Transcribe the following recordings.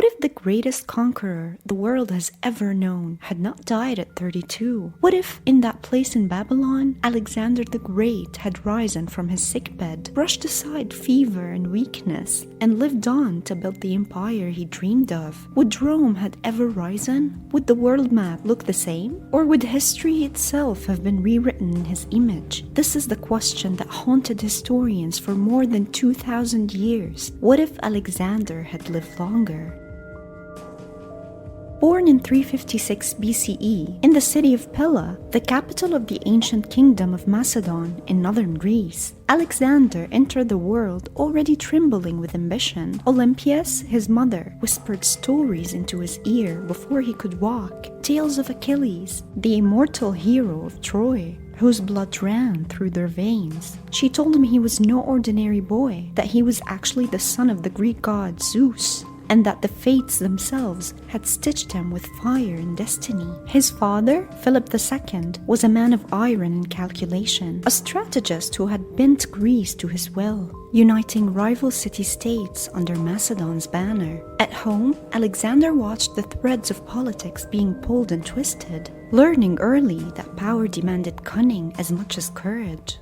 What if the greatest conqueror the world has ever known had not died at 32? What if, in that place in Babylon, Alexander the Great had risen from his sickbed, brushed aside fever and weakness, and lived on to build the empire he dreamed of? Would Rome had ever risen? Would the world map look the same? Or would history itself have been rewritten in his image? This is the question that haunted historians for more than 2,000 years. What if Alexander had lived longer? Born in 356 BCE in the city of Pella, the capital of the ancient kingdom of Macedon in northern Greece, Alexander entered the world already trembling with ambition. Olympias, his mother, whispered stories into his ear before he could walk, tales of Achilles, the immortal hero of Troy, whose blood ran through their veins. She told him he was no ordinary boy, that he was actually the son of the Greek god Zeus, and that the fates themselves had stitched him with fire and destiny. His father, Philip II, was a man of iron and calculation, a strategist who had bent Greece to his will, uniting rival city-states under Macedon's banner. At home, Alexander watched the threads of politics being pulled and twisted, learning early that power demanded cunning as much as courage.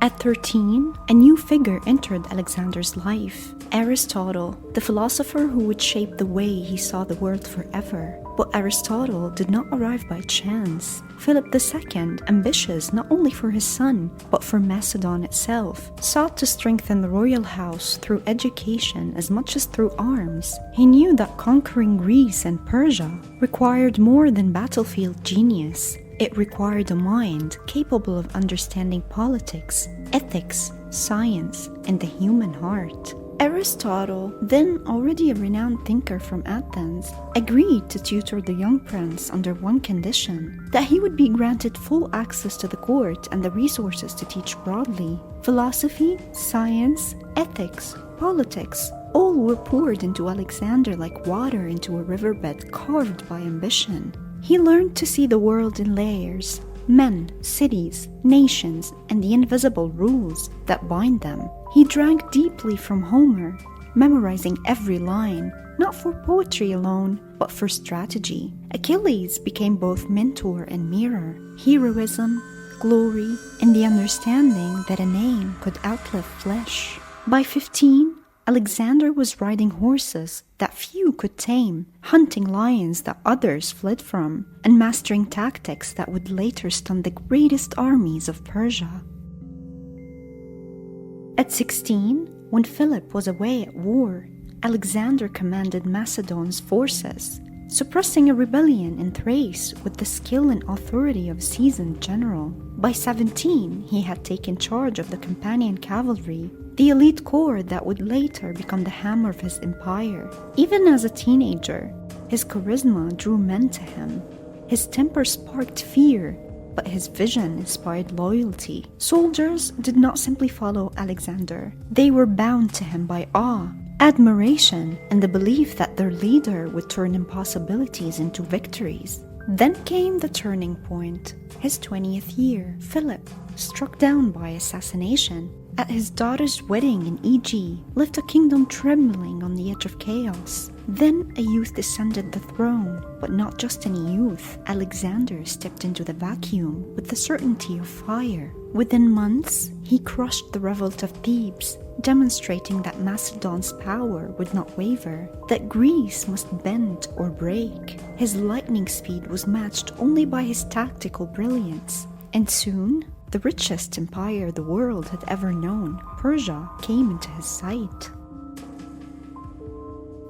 At 13, a new figure entered Alexander's life, Aristotle, the philosopher who would shape the way he saw the world forever. But Aristotle did not arrive by chance. Philip II, ambitious not only for his son, but for Macedon itself, sought to strengthen the royal house through education as much as through arms. He knew that conquering Greece and Persia required more than battlefield genius. It required a mind capable of understanding politics, ethics, science, and the human heart. Aristotle, then already a renowned thinker from Athens, agreed to tutor the young prince under one condition: that he would be granted full access to the court and the resources to teach broadly. Philosophy, science, ethics, politics, all were poured into Alexander like water into a riverbed carved by ambition. He learned to see the world in layers: men, cities, nations, and the invisible rules that bind them. He drank deeply from Homer, memorizing every line, not for poetry alone, but for strategy. Achilles became both mentor and mirror: heroism, glory, and the understanding that a name could outlive flesh. By 15, Alexander was riding horses that few could tame, hunting lions that others fled from, and mastering tactics that would later stun the greatest armies of Persia. At 16, when Philip was away at war, Alexander commanded Macedon's forces, suppressing a rebellion in Thrace with the skill and authority of a seasoned general. By 17, he had taken charge of the companion cavalry, the elite corps that would later become the hammer of his empire. Even as a teenager, his charisma drew men to him. His temper sparked fear, but his vision inspired loyalty. Soldiers did not simply follow Alexander. They were bound to him by awe, admiration, and the belief that their leader would turn impossibilities into victories. Then came the turning point. His 20th year, Philip, struck down by assassination at his daughter's wedding in EG, left a kingdom trembling on the edge of chaos. Then a youth descended the throne, but not just any youth. Alexander stepped into the vacuum with the certainty of fire. Within months, he crushed the revolt of Thebes, demonstrating that Macedon's power would not waver, that Greece must bend or break. His lightning speed was matched only by his tactical brilliance. And soon, the richest empire the world had ever known, Persia, came into his sight.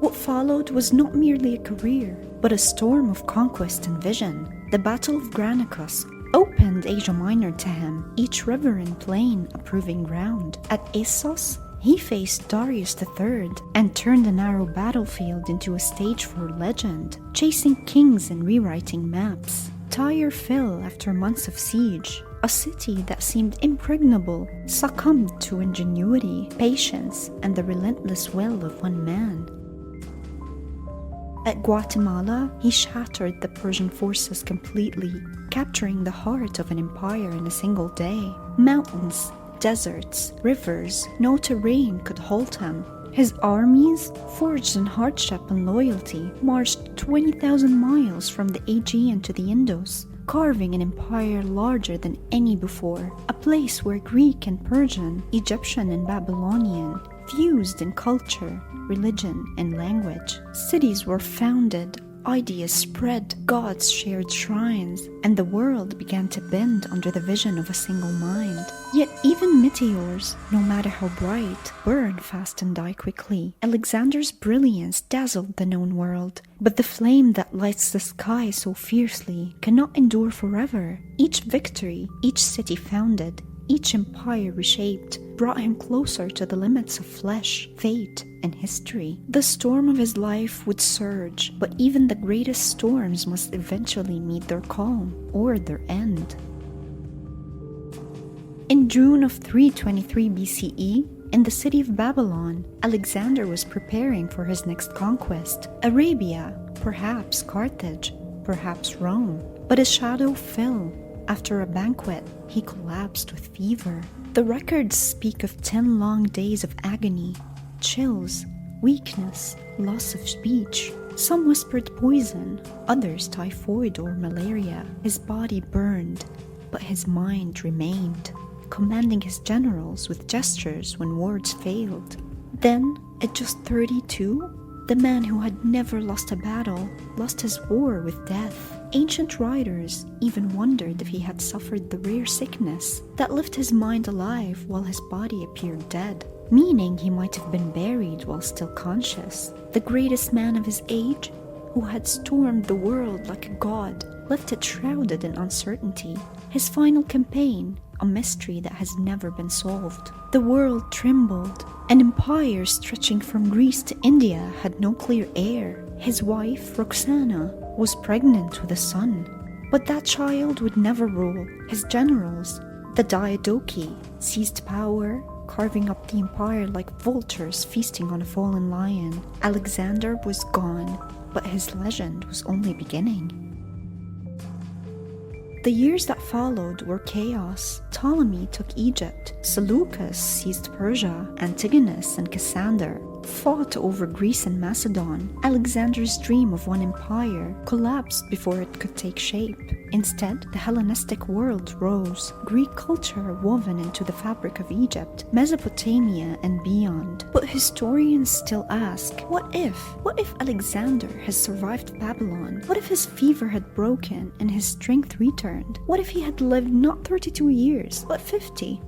What followed was not merely a career, but a storm of conquest and vision. The Battle of Granicus opened Asia Minor to him, each river and plain a proving ground. At Assos, he faced Darius III and turned a narrow battlefield into a stage for legend, chasing kings and rewriting maps. Tyre fell after months of siege. A city that seemed impregnable succumbed to ingenuity, patience, and the relentless will of one man. At Gaugamela, he shattered the Persian forces completely, capturing the heart of an empire in a single day. Mountains, deserts, rivers, no terrain could hold him. His armies, forged in hardship and loyalty, marched 20,000 miles from the Aegean to the Indus, carving an empire larger than any before, a place where Greek and Persian, Egyptian and Babylonian fused in culture, religion, and language. Cities were founded, ideas spread, gods shared shrines, and the world began to bend under the vision of a single mind. Yet even meteors, no matter how bright, burn fast and die quickly. Alexander's brilliance dazzled the known world, but the flame that lights the sky so fiercely cannot endure forever. Each victory, each city founded, each empire reshaped, brought him closer to the limits of flesh, fate, and history. The storm of his life would surge, but even the greatest storms must eventually meet their calm or their end. In June of 323 BCE, in the city of Babylon, Alexander was preparing for his next conquest, Arabia, perhaps Carthage, perhaps Rome. But a shadow fell. After a banquet, he collapsed with fever. The records speak of 10 long days of agony, chills, weakness, loss of speech. Some whispered poison, others typhoid or malaria. His body burned, but his mind remained, commanding his generals with gestures when words failed. Then, at just 32, the man who had never lost a battle lost his war with death. Ancient writers even wondered if he had suffered the rare sickness that left his mind alive while his body appeared dead, meaning he might have been buried while still conscious. The greatest man of his age, who had stormed the world like a god, left it shrouded in uncertainty. His final campaign, a mystery that has never been solved. The world trembled. An empire stretching from Greece to India had no clear heir. His wife, Roxana, was pregnant with a son. But that child would never rule. His generals, the Diadochi, seized power, carving up the empire like vultures feasting on a fallen lion. Alexander was gone, but his legend was only beginning. The years that followed were chaos. Ptolemy took Egypt, Seleucus seized Persia, Antigonus and Cassander fought over Greece and Macedon. Alexander's dream of one empire collapsed before it could take shape. Instead, the Hellenistic world rose, Greek culture woven into the fabric of Egypt, Mesopotamia and beyond. But historians still ask, what if? What if Alexander has survived Babylon? What if his fever had broken and his strength returned? What if he had lived not 32 years, but 50?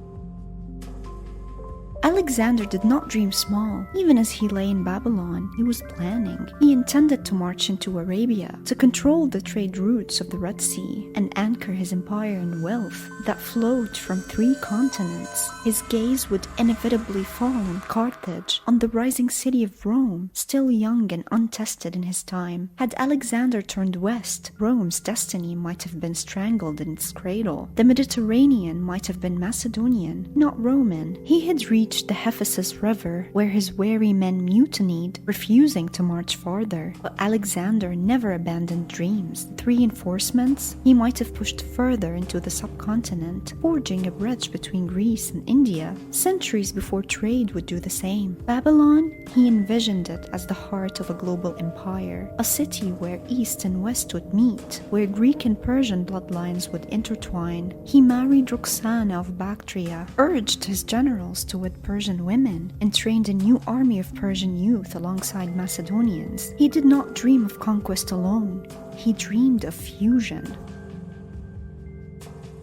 Alexander did not dream small. Even as he lay in Babylon, he was planning. He intended to march into Arabia, to control the trade routes of the Red Sea, and anchor his empire in wealth that flowed from 3 continents. His gaze would inevitably fall on Carthage, on the rising city of Rome, still young and untested in his time. Had Alexander turned west, Rome's destiny might have been strangled in its cradle. The Mediterranean might have been Macedonian, not Roman. He had reached the Ephesus River, where his weary men mutinied, refusing to march farther. But Alexander never abandoned dreams. 3 reinforcements, he might have pushed further into the subcontinent, forging a bridge between Greece and India, centuries before trade would do the same. Babylon, he envisioned it as the heart of a global empire, a city where East and West would meet, where Greek and Persian bloodlines would intertwine. He married Roxana of Bactria, urged his generals to wed Persian women, and trained a new army of Persian youth alongside Macedonians. He did not dream of conquest alone. He dreamed of fusion.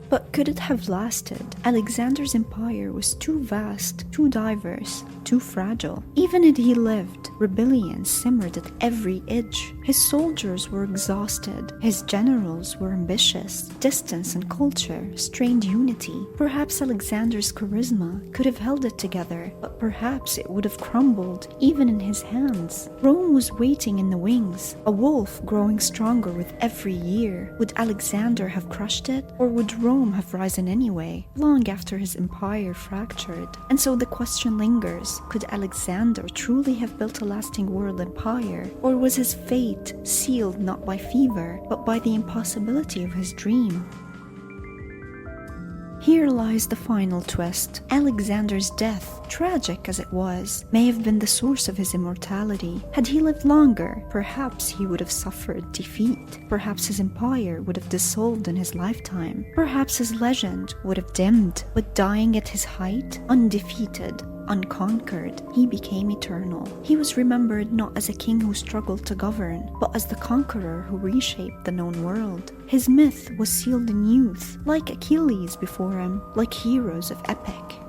But could it have lasted? Alexander's empire was too vast, too diverse, too fragile. Even as he lived, rebellion simmered at every edge. His soldiers were exhausted. His generals were ambitious. Distance and culture strained unity. Perhaps Alexander's charisma could have held it together, but perhaps it would have crumbled even in his hands. Rome was waiting in the wings, a wolf growing stronger with every year. Would Alexander have crushed it, or would Rome have risen anyway, long after his empire fractured? And so the question lingers, could Alexander truly have built a lasting world empire, or was his fate sealed not by fever, but by the impossibility of his dream? Here lies the final twist. Alexander's death, tragic as it was, may have been the source of his immortality. Had he lived longer, perhaps he would have suffered defeat. Perhaps his empire would have dissolved in his lifetime. Perhaps his legend would have dimmed. But dying at his height, undefeated, unconquered, he became eternal. He was remembered not as a king who struggled to govern, but as the conqueror who reshaped the known world. His myth was sealed in youth, like Achilles before him, like heroes of epic.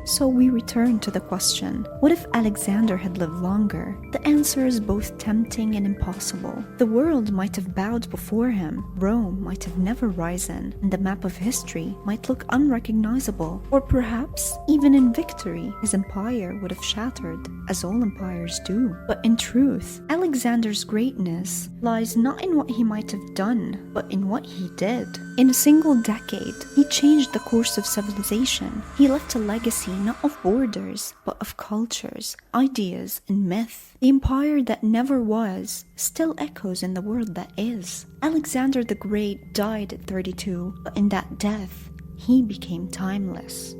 So we return to the question, what if Alexander had lived longer? The answer is both tempting and impossible. The world might have bowed before him, Rome might have never risen, and the map of history might look unrecognizable. Or perhaps, even in victory, his empire would have shattered, as all empires do. But in truth, Alexander's greatness lies not in what he might have done, but in what he did. In a single decade, he changed the course of civilization. He left a legacy not of borders, but of cultures, ideas, and myth. The empire that never was still echoes in the world that is. Alexander the Great died at 32, but in that death, he became timeless.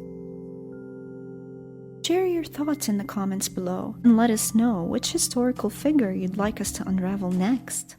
Share your thoughts in the comments below, and let us know which historical figure you'd like us to unravel next.